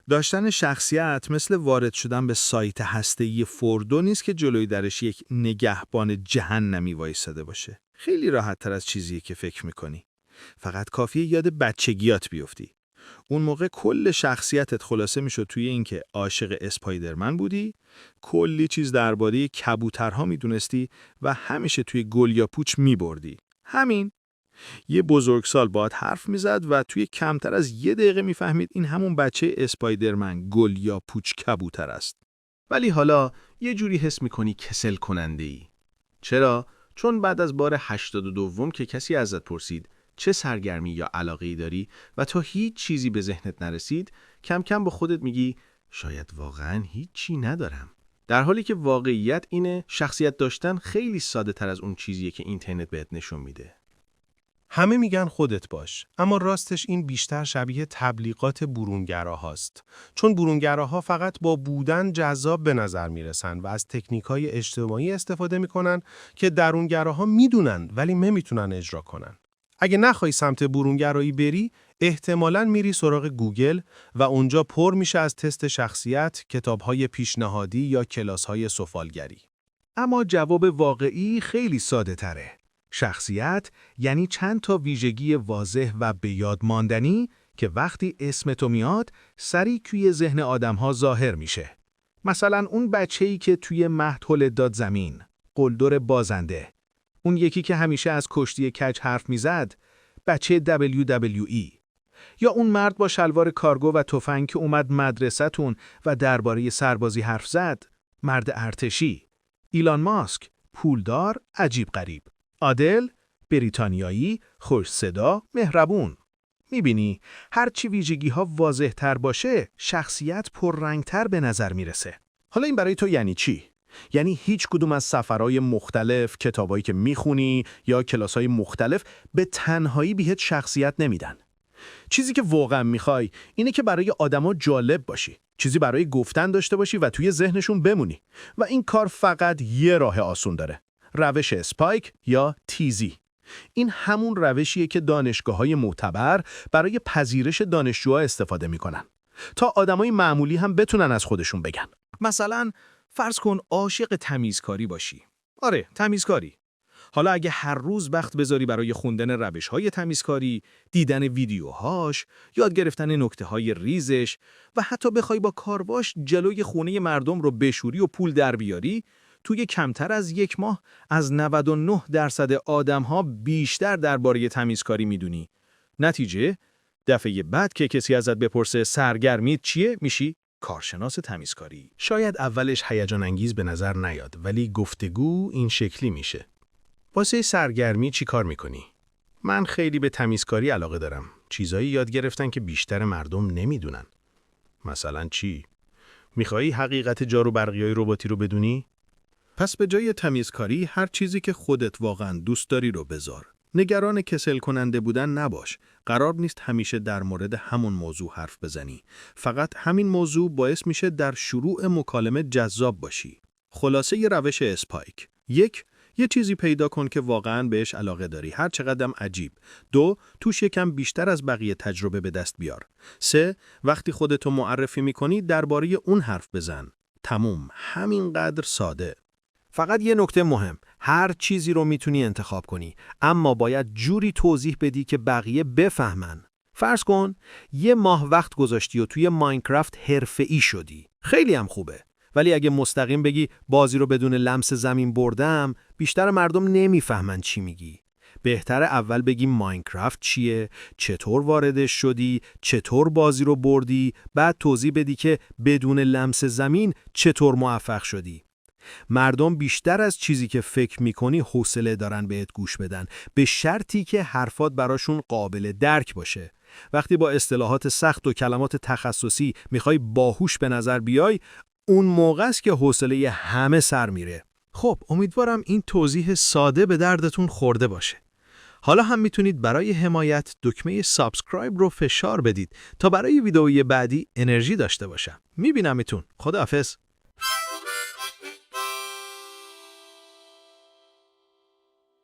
داشتن شخصیت مثل وارد شدن به سایت هسته‌ای فوردو نیست که جلوی درش یک نگهبان جهنمی وایساده باشه. خیلی راحت‌تر از چیزیه که فکر می‌کنی. فقط کافیه یاد بچگیات بیفتی. اون موقع کل شخصیتت خلاصه میشد توی این که عاشق اسپایدرمن بودی، کلی چیز درباره کبوترها میدونستی و همیشه توی گل یا پوچ میبردی. همین. یه بزرگسال باهات حرف میزد و توی کمتر از 1 دقیقه میفهمید این همون بچه اسپایدرمن گل یا پوچ کبوتر است. ولی حالا یه جوری حس میکنی کسل کننده ای. چرا؟ چون بعد از بار 82 که کسی ازت پرسید چه سرگرمی یا علاقه‌ای داری و تا هیچ چیزی به ذهنت نرسید، کم کم با خودت میگی شاید واقعاً هیچی ندارم. در حالی که واقعیت اینه شخصیت داشتن خیلی ساده تر از اون چیزیه که اینترنت بهت نشون میده. همه میگن خودت باش، اما راستش این بیشتر شبیه تبلیغات برونگراهاست. چون برونگراها فقط با بودن جذاب به نظر میرسن و از تکنیک‌های اجتماعی استفاده میکنن که درونگراها میدونن ولی نمیتونن اجرا کنن. اگه نخوای سمت برونگرایی بری، احتمالاً میری سراغ گوگل و اونجا پر میشه از تست شخصیت، کتاب‌های پیشنهادی یا کلاس‌های سفالگری. اما جواب واقعی خیلی ساده تره. شخصیت یعنی چند تا ویژگی واضح و به یاد ماندنی که وقتی اسم تو میاد سریع توی ذهن آدم‌ها ظاهر میشه. مثلا اون بچه‌ای که توی مهد هل داد زمین، قلدر بازنده. اون یکی که همیشه از کشتی کج حرف میزد، بچه WWE. یا اون مرد با شلوار کارگو و تفنگ که اومد مدرسه‌تون و درباره سربازی حرف زد، مرد ارتشی. ایلان ماسک، پولدار، عجیب غریب. عادل، بریتانیایی، خوش صدا، مهربون. میبینی هر چی ویژگی ها واضح تر باشه، شخصیت پررنگتر به نظر میرسه. حالا این برای تو یعنی چی؟ یعنی هیچ کدوم از سفرهای مختلف، کتابایی که میخونی یا کلاسای مختلف به تنهایی بهت شخصیت نمیدن. چیزی که واقعا میخوای اینه که برای آدما جالب باشی، چیزی برای گفتن داشته باشی و توی ذهنشون بمونی. و این کار فقط یه راه آسون داره. روش اسپایک یا تیزی. این همون روشیه که دانشگاه‌های معتبر برای پذیرش دانشجوها استفاده میکنن تا آدمای معمولی هم بتونن از خودشون بگن. مثلا فرض کن عاشق تمیزکاری باشی. آره، تمیزکاری. حالا اگه هر روز وقت بذاری برای خوندن روش‌های تمیزکاری، دیدن ویدیوهاش، یاد گرفتن نکته‌های ریزش و حتی بخوای با کارواش جلوی خونه مردم رو بشوری و پول در بیاری، توی کمتر از 1 ماه از 99% آدم‌ها بیشتر درباره تمیزکاری میدونی. نتیجه، دفعه بعد که کسی ازت بپرسه سرگرمیت چیه، میشی کارشناس تمیزکاری. شاید اولش هیجان انگیز به نظر نیاد، ولی گفتگو این شکلی میشه. واسه سرگرمی چی کار میکنی؟ من خیلی به تمیزکاری علاقه دارم. چیزایی یاد گرفتن که بیشتر مردم نمیدونن. مثلا چی؟ میخوایی حقیقت جارو برقیای رباتی رو بدونی؟ پس به جای تمیزکاری هر چیزی که خودت واقعا دوست داری رو بذار. نگران کسل کننده بودن نباش. قرار نیست همیشه در مورد همون موضوع حرف بزنی. فقط همین موضوع باعث میشه در شروع مکالمه جذاب باشی. خلاصه ی روش اسپایک. 1. یه چیزی پیدا کن که واقعاً بهش علاقه داری، هر چقدرم عجیب. 2. توش یکم بیشتر از بقیه تجربه به دست بیار. 3. وقتی خودتو معرفی میکنی درباره اون حرف بزن. تموم. همینقدر ساده. فقط یه نکته مهم، هر چیزی رو میتونی انتخاب کنی، اما باید جوری توضیح بدی که بقیه بفهمن. فرض کن 1 ماه وقت گذاشتی و توی ماینکرافت حرفه‌ای شدی. خیلی هم خوبه. ولی اگه مستقیم بگی بازی رو بدون لمس زمین بردم، بیشتر مردم نمیفهمن چی میگی. بهتره اول بگی ماینکرافت چیه، چطور واردش شدی، چطور بازی رو بردی، بعد توضیح بدی که بدون لمس زمین چطور موفق شدی. مردم بیشتر از چیزی که فکر میکنی حوصله دارن بهت گوش بدن، به شرطی که حرفات براشون قابل درک باشه. وقتی با اصطلاحات سخت و کلمات تخصصی میخوای باهوش به نظر بیای، اون موقع است که حوصله همه سر میره. خب، امیدوارم این توضیح ساده به دردتون خورده باشه. حالا هم میتونید برای حمایت دکمه سابسکرایب رو فشار بدید تا برای ویدئوی بعدی انرژی داشته باشم. میبینمتون. خداحافظ.